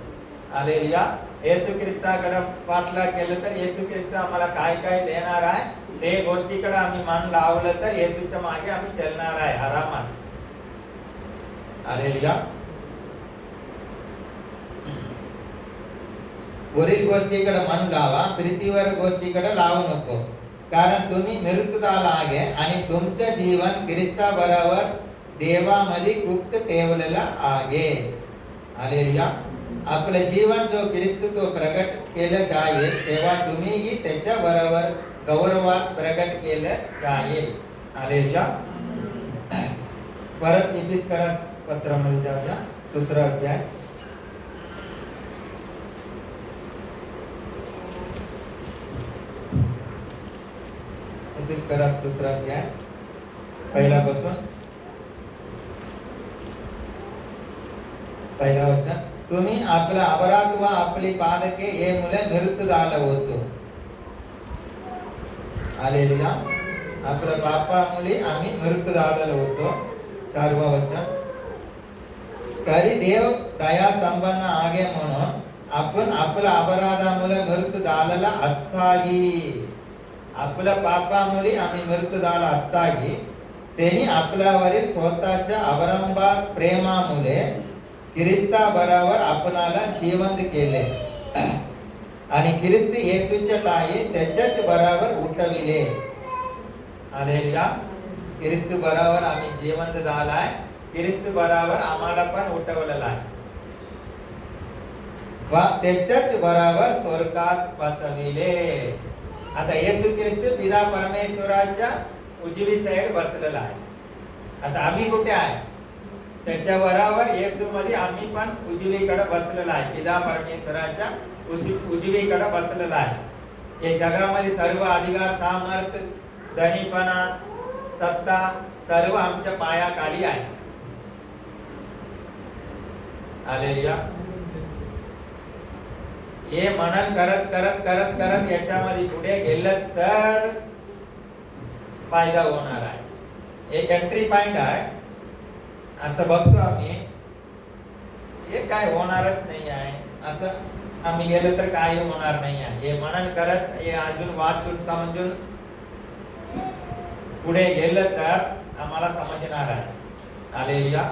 हालेलुया. येशू ख्रिस्ताकडे पाठलाग केलं तर येशू ख्रिस्त आम्हाला काय काय देणार आहे ते गोष्टीकडे आम्ही मन लावलं तर येशूच्या मागे आम्ही चालणार आहे आरामात. हालेलुया. वरील गोष्टीकडे मन लावा, पृथ्वीवर गोष्टीकडे लावू नको, कारण तुम्ही मृत झाला आहे आणि तुमचं जीवन ख्रिस्ता बरोबर देवामध्ये गुप्त ठेवलेलं आहे. हालेलुया. आपलं जीवन जो ख्रिस्त तो प्रगट केलं जाईल तेव्हा तुम्हीही त्याच्या बरोबर गौरवात प्रगट केलं जाईल. हालेलुया. परत इफिस्करास पत्रामध्ये जाऊया, 2रा अध्याय. इफिस्करास 2रा अध्याय पहिल्यापासून 1ला वचन. तुम्ही आपला अपराध व आपली पादके हे मुले मृत्यू झालं होतो. हालेलुया. आपल्या पापामुळे आम्ही मृत्यू झालेलो होतो. 4वा वचन. तरी देव दया संपन्न आहे म्हणून आपण आपल्या अपराधामुळे मृत्यू झालेला असताही, आपल्या पापामुळे आम्ही मृत्यू झाला असताही त्यांनी आपल्यावरील स्वतःच्या अवलंबा प्रेमामुळे ख्रिस्ता बरोबर आपणाला जिवंत केले आणि ख्रिस्त येशूच्या ठाई त्याच्याच बरोबर उठविले. हालेलुया. ख्रिस्त बरोबर आम्ही जिवंत झालाय, ख्रिस्त बरोबर आम्हाला पण उठवलेला आहे व त्याच्याच बरोबर स्वर्गात बसविले. आता येशू ख्रिस्त पिता परमेश्वराच्या उजवी साईड बसलेला आहे. आता आम्ही कुठे आहे? त्याच्या बरोबर येशू मध्ये आम्ही पण उजवीकडे बसलेला आहे, पिता परमेश्वराच्या उजवीकडे बसलेला आहे. या जगामध्ये सर्व अधिकार, सामर्थ्य, धनीपणा, सत्ता सर्व आमच्या पायाखाली आहे. हालेलुया. हे मनन करत करत करत करत याच्यामध्ये पुढे गेलं तर फायदा होणार आहे. एक एंट्री पॉइंट आहे असं बघतो आम्ही. हे काय होणारच नाही आहे असं आम्ही गेलं तर काही होणार नाही आहे. हे मनन करत, हे अजून वाचून समजून पुढे गेलं तर आम्हाला समजणार आहे. हालेलुया.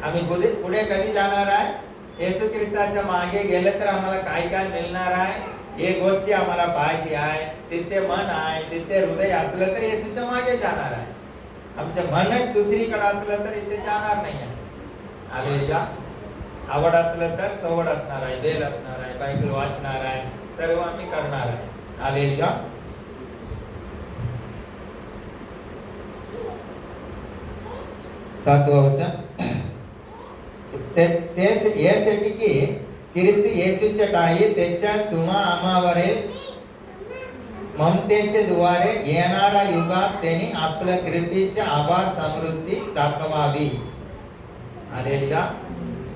आम्ही पुढे कधी जाणार आहे? येशू ख्रिस्ताच्या मागे गेलं तर आम्हाला काय काय मिळणार आहे हे गोष्टी आम्हाला पाहिजे आहे. तिथे मन आहे, तिथे हृदय असलं तर येशूच्या मागे जाणार आहे. आमचं मनच दुसरीकडे असलं तर इथे जाणार नाही आहे. हालेलुया. आवड असलं तर सवड असणार आहे, वेळ असणार आहे, बायबल वाचणार आहे, सर्व आम्ही करणार आहे. हालेलुया. सातवा वचन. तेच यासाठी की ख्रिस्त येशूच्या ठाई त्याच्या तुम्हा आम्हावरील ममतेचे द्वारे येणाऱ्या युगात त्यांनी आपल्या कृपेची आभार समृद्धी दाखवावी. हालेलुया.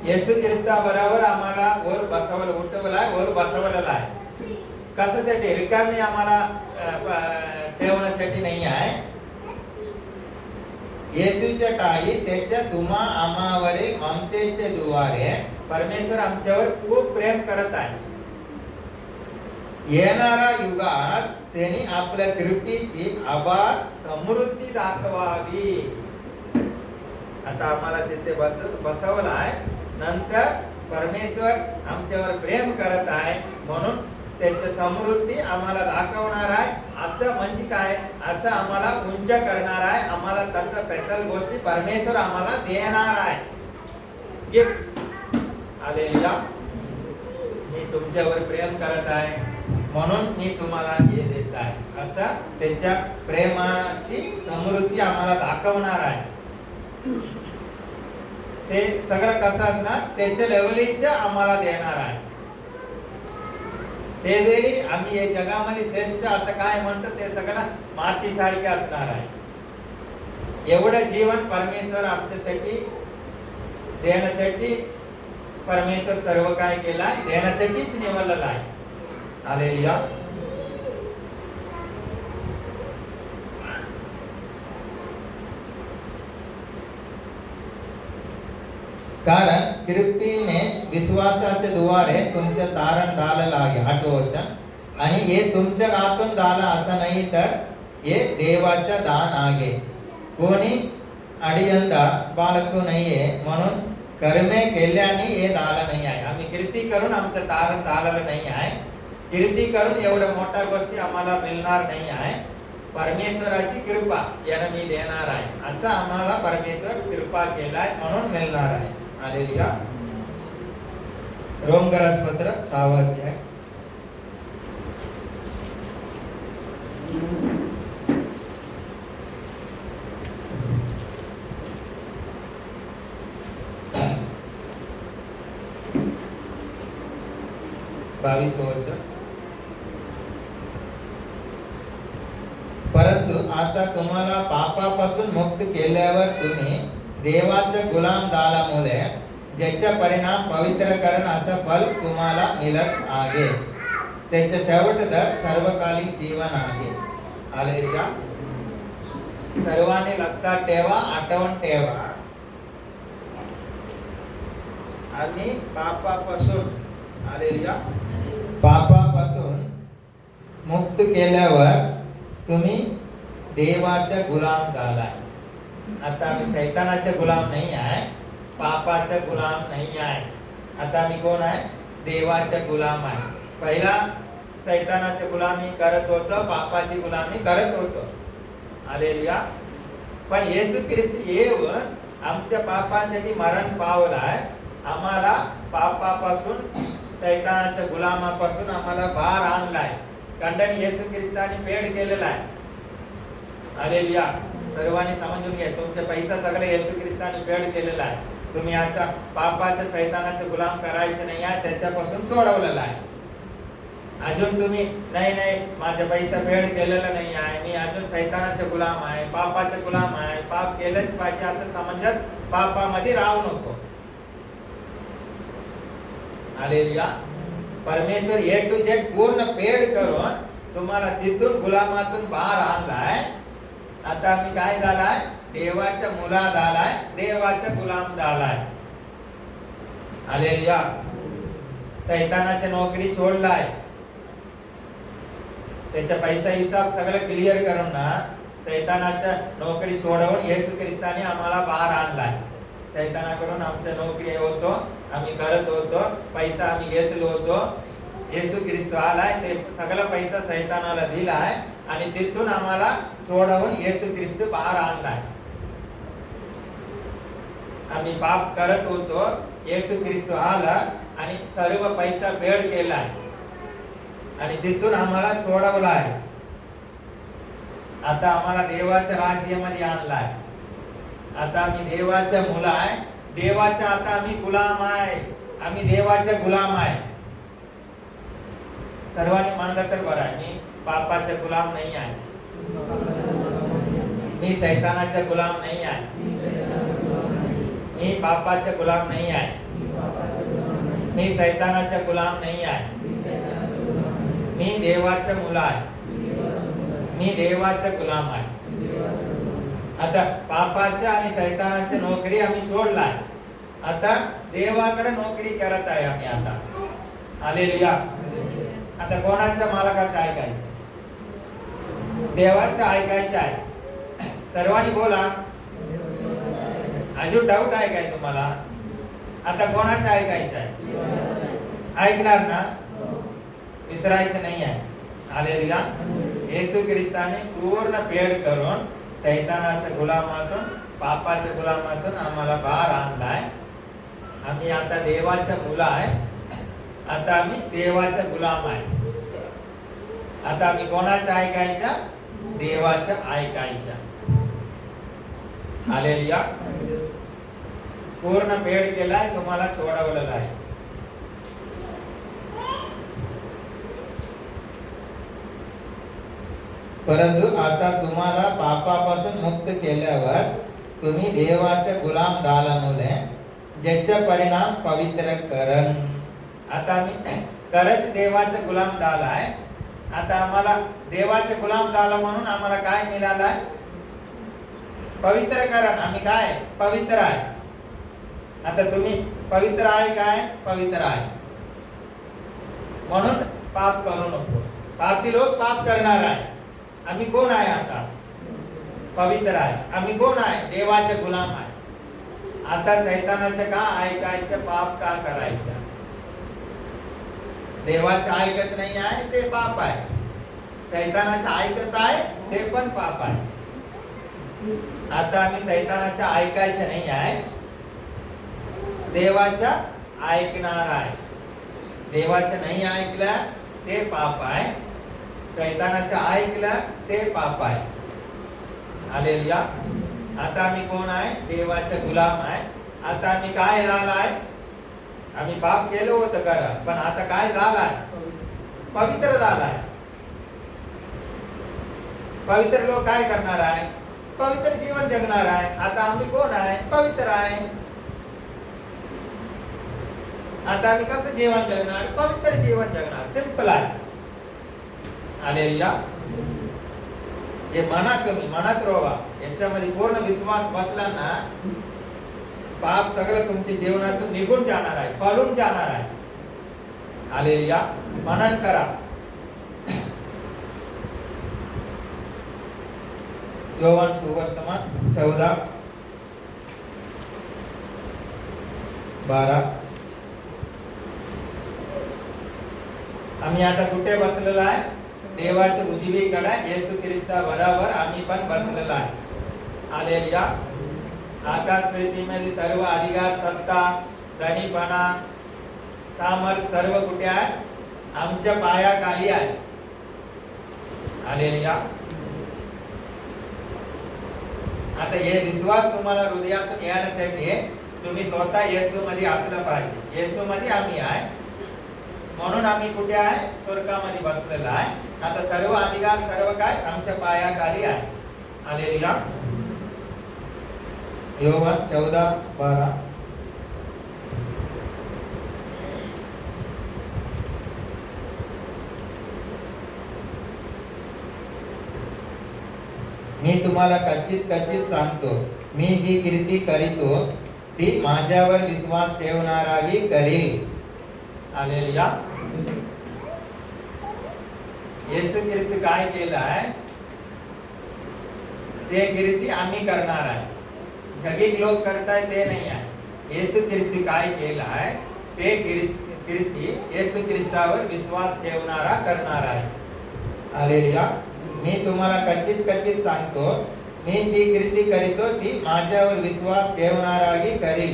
येशू ख्रिस्ता बरोबर आम्हाला वर बसवलं, उठवलं आहे, वर बसवलेला आहे. कशासाठी? रिकामी आम्हाला ठेवण्यासाठी नाही आहे. येशूच्या ठाई त्याच्या तुम्हा आम्हावरील ममतेचे द्वारे परमेश्वर आमच्यावर खूप प्रेम करत आहे. येणाऱ्या युगात त्यांनी आपल्या कृपेची आभार समृद्धी दाखवावी. आता आम्हाला तिथे बसवलं आहे. नंतर परमेश्वर आमच्यावर प्रेम करत आहे म्हणून त्याची समृद्धी आम्हाला दाखवणार आहे. असं म्हणजे काय? असं आम्हाला उंच करणार आहे. आम्हाला तसं स्पेशल गोष्टी परमेश्वर आम्हाला देणार आहे. गिफ्ट. हालेलुया. मी तुमच्यावर प्रेम करत आहे म्हणून मी तुम्हाला हे देत आहे. असं त्याच्या प्रेमाची समृद्धी आम्हाला दाखवणार आहे. ते सगळं कसं असणार? त्याच्या लेवलीच आम्हाला देणार आहे. ते देली आम्ही या जगामध्ये श्रेष्ठ असं काय म्हणतात ते सगळं मातीसारखे असणार आहे. एवढं जीवन परमेश्वर आमच्यासाठी देण्यासाठी परमेश्वर सर्व काय केलं आहे? देण्यासाठीच निवडलेलं आहे. हालेलुया. कारण कृपेनेच विश्वासाच्या द्वारे तुमच्या तारण झालेलं आहे. 8वं वचन. आणि हे तुमच्या हातून झालं असं नाही तर हे देवाचा दान आहे. कोणी अडियंदा बाळगू नाहीये म्हणून कर्मे केल्याने हे झालं नाही आहे. आम्ही कीर्ती करून आमचं तारण झालेलं नाही आहे. कीर्ती करून एवढ्या मोठ्या गोष्टी आम्हाला मिळणार नाही आहे. परमेश्वराची कृपा यानं मी देणार आहे. असं आम्हाला परमेश्वर कृपा केलाय म्हणून मिळणार आहे. हालेलुया. रोमकरास पत्र 6वा अध्याय. 22 वचन. परंतु आता तुम्हाला पापापासून मुक्त केल्यावर तुम्ही देवाच्या गुलाम झाल्यामुळे ज्याचा परिणाम पवित्रकरण असं फल तुम्हाला मिळत आहे. त्याचे शेवट दर सर्वकालिक जीवन आहे. हालेलुया. सर्वांनी लक्षात ठेवा, आठवण ठेवा. आणि पापापासून, हालेलुया, पापापासून मुक्त केल्यावर तुम्ही देवाचा गुलाम झालाय. आता आम्ही शैतानाचे गुलाम नाही आहे, पापाचा गुलाम नाही आहे. आता आम्ही कोण आहे? देवाचा गुलाम आहे. पहिला शैतानाची गुलामी करत होतो, पापाची गुलामी करत होतो. हालेलुया. पण येशू ख्रिस्त येऊन आमच्या पापासाठी मरण पावलाय. आम्हाला पापापासून, शैतानाच्या गुलामापासून आम्हाला बाहेर आणलाय. खंडन येशू ख्रिस्ताने पेड केलेला आहे. हालेलुया. सर्वांनी समजून घ्या, तुमचे पैसा सगळे येशू ख्रिस्ताने पेड केलेला आहे. तुम्ही आता पापाच्या, शैतानाचे गुलाम करायचे नाही आहे, त्याच्यापासून सोडवलेला आहे. अजून तुम्ही नाही माझा पैसा पेड केलेला नाही आहे, मी अजून शैतानाचे गुलाम आहे, पापाचे गुलाम आहे, पाप केलंच पाहिजे असं समजत पापामध्ये राहू नको. हालेलुया. परमेश्वर ए टू झेड पूर्ण पेड करून तुम्हाला तिथून गुलामातून बाहेर आणलाय. आता आम्ही काय झालाय? देवाच्या मुला झालाय, देवाचा गुलाम झालाय. हालेलुया. शैतानाची नोकरी सोडलाय, त्याचा पैसा हिसाब सगळं क्लिअर करून ना शैतानाच्या नोकरी सोडवून येशू ख्रिस्ताने आम्हाला बाहेर आणलाय. शैतानाकडून आमच्या नोकरी होतो, आम्ही करत होतो, पैसा आम्ही घेतलो होतो. येशू ख्रिस्त आलाय, ते सगळा पैसा शैतानाला दिलाय आणि तिथून आम्हाला सोडवून येशू ख्रिस्त बाहेर आणलाय. आम्ही पाप करत होतो, येशू ख्रिस्त आला आणि सर्व पैसा पेड केलाय आणि तिथून आम्हाला सोडवलाय. आता आम्हाला देवाच्या राज्यामध्ये आणलाय. आता आम्ही देवाच्या मुलं आहे, देवाच्या आता आम्ही गुलाम आहे. आम्ही देवाच्या गुलाम आहे. सर्वांनी मानलं तर बरं आहे. मी पापाचा गुलाम नाही आहे, मी शैतानाचा गुलाम नाही आहे, मी पापाचा गुलाम नाही आहे, मी शैतानाचा गुलाम नाही आहे. मी देवाचा मुला आहे, मी देवाचा गुलाम आहे. आता पापाच्या आणि शैतानाची नोकरी आम्ही सोडलाय. आता देवाकडे नोकरी करत आहे आम्ही आता. हालेलुया. आता कोणाच्या मालकाचं ऐकायचं? देवाचं ऐकायचं आहे. सर्वांनी बोला. अजून डाऊट आहे काय तुम्हाला? आता कोणाचं ऐकायचं आहे? ऐकणार ना? विसरायचं नाही आहे. हालेलुया. येशू ख्रिस्ताने पूर्ण पेड करून शैतानाच्या गुलामातून, पापाच्या गुलामातून आम्हाला बाहेर आणलाय. आम्ही आता देवाच्या मुलं आहे. आता आम्ही देवाचा गुलाम आहे. आता आम्ही कोणाचं ऐकायचा? देवाचं ऐकायचा. हालेलुया. पूर्ण पेड केलाय, तुम्हाला सोडवलेला आहे. परंतु आता तुम्हाला पापापासून मुक्त केल्यावर तुम्ही देवाचे गुलाम झाल्यामुळे ज्याचा परिणाम पवित्रकरण. आता आम्ही खरंच देवाचे गुलाम झालाय. आता आम्हाला देवाचे गुलाम झाला म्हणून आम्हाला काय मिळालंय? पवित्रकरण. आम्ही काय? पवित्र आहे. आता तुम्ही पवित्र आहे काय? पवित्र आहे म्हणून पाप करू नको. पापी लोक पाप करणार आहे. आम्ही कोण आहे? आता पवित्र आहे. आम्ही कोण आहे? देवाचे गुलाम आहे. आता शैतानाचं का ऐकायचं? पाप का करायचं? देवाचं ऐकत नाही आहे ते पाप आहे. शैतानाचं ऐकत आहे ते पण पाप आहे. आता आम्ही शैतानाचं ऐकायचं नाही आहे, देवाचं ऐकणार आहे. देवाचं नाही ऐकलं ते पाप आहे, शैतानाचं ऐकलं ते पाप आहे. हालेलुया. आता आम्ही कोण आहे? देवाचे गुलाम आहे. आता आम्ही काय झालाय? आम्ही पाप केलं होतं खरं, पण आता काय झालाय? पवित्र झालाय. पवित्र लोक काय करणार आहे? पवित्र जीवन जगणार आहे. आता आम्ही कोण आहे? पवित्र आहे. आता आम्ही कसं जीवन जगणार? पवित्र जीवन जगणार. सिंपल आहे. हालेलुया. हे मनात रोवा. याच्यामध्ये पूर्ण विश्वास बसला ना, पाप सगळं तुमच्या जीवनातून निघून जाणार आहे, पळून जाणार आहे. हालेलुया. मनन करा. योहान सुवर्तमान 14:12. आम्ही आता कुठे बसलेलो आहे? देवाच्या उजवीकडे येशू ख्रिस्ता बरोबर आम्ही पण बसलेलो आहे. हालेलुया. आकाश पृथ्वीमध्ये सर्व अधिकार, सत्ता, धनीपणा, सामर्थ सर्व कुठे आहे? आमच्या पायाखाली आहे. हालेलुया. आता हे विश्वास तुम्हाला हृदयातून येण्यासाठी तुम्ही स्वतः येशू मध्ये असलं पाहिजे. येशू मध्ये आम्ही आहे म्हणून आम्ही कुठे आहे? स्वर्गामध्ये बसलेलो आहे. आता सर्व अधिकार सर्व काय आमच्या पायाखाली आहे. हालेलुया. योहान 14:12. मी तुम्हाला कचित सांगतो, मी जी कीर्ती करीतो ती माझ्यावर विश्वास ठेवणाराही करील. हालेलुया. येशू ख्रिस्त काय केलं आहे ते कीर्ती आम्ही करणार आहे. जगिक लोक करताय ते नाही आहे. येशू ख्रिस्त काय केलं आहे ते कीर्ती येशू ख्रिस्तावर विश्वास ठेवणारा करणार आहे. हालेलुया. मी तुम्हाला कचित सांगतो, मी जी कीर्ती करीतो ती माझ्यावर विश्वास ठेवणाराही करील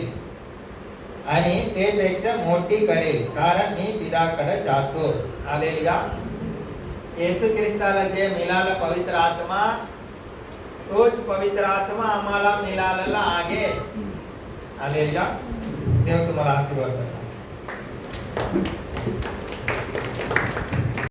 आणि त्यापेक्षा मोठी करेल, कारण मी पिताकडे जातो. हालेलुया. येशू ख्रिस्ताला जे मिळाला पवित्र आत्मा, तोच पवित्र आत्मा आम्हाला मिळालेला आहे. हालेलुया. देव तुम्हाला आशीर्वाद देईल.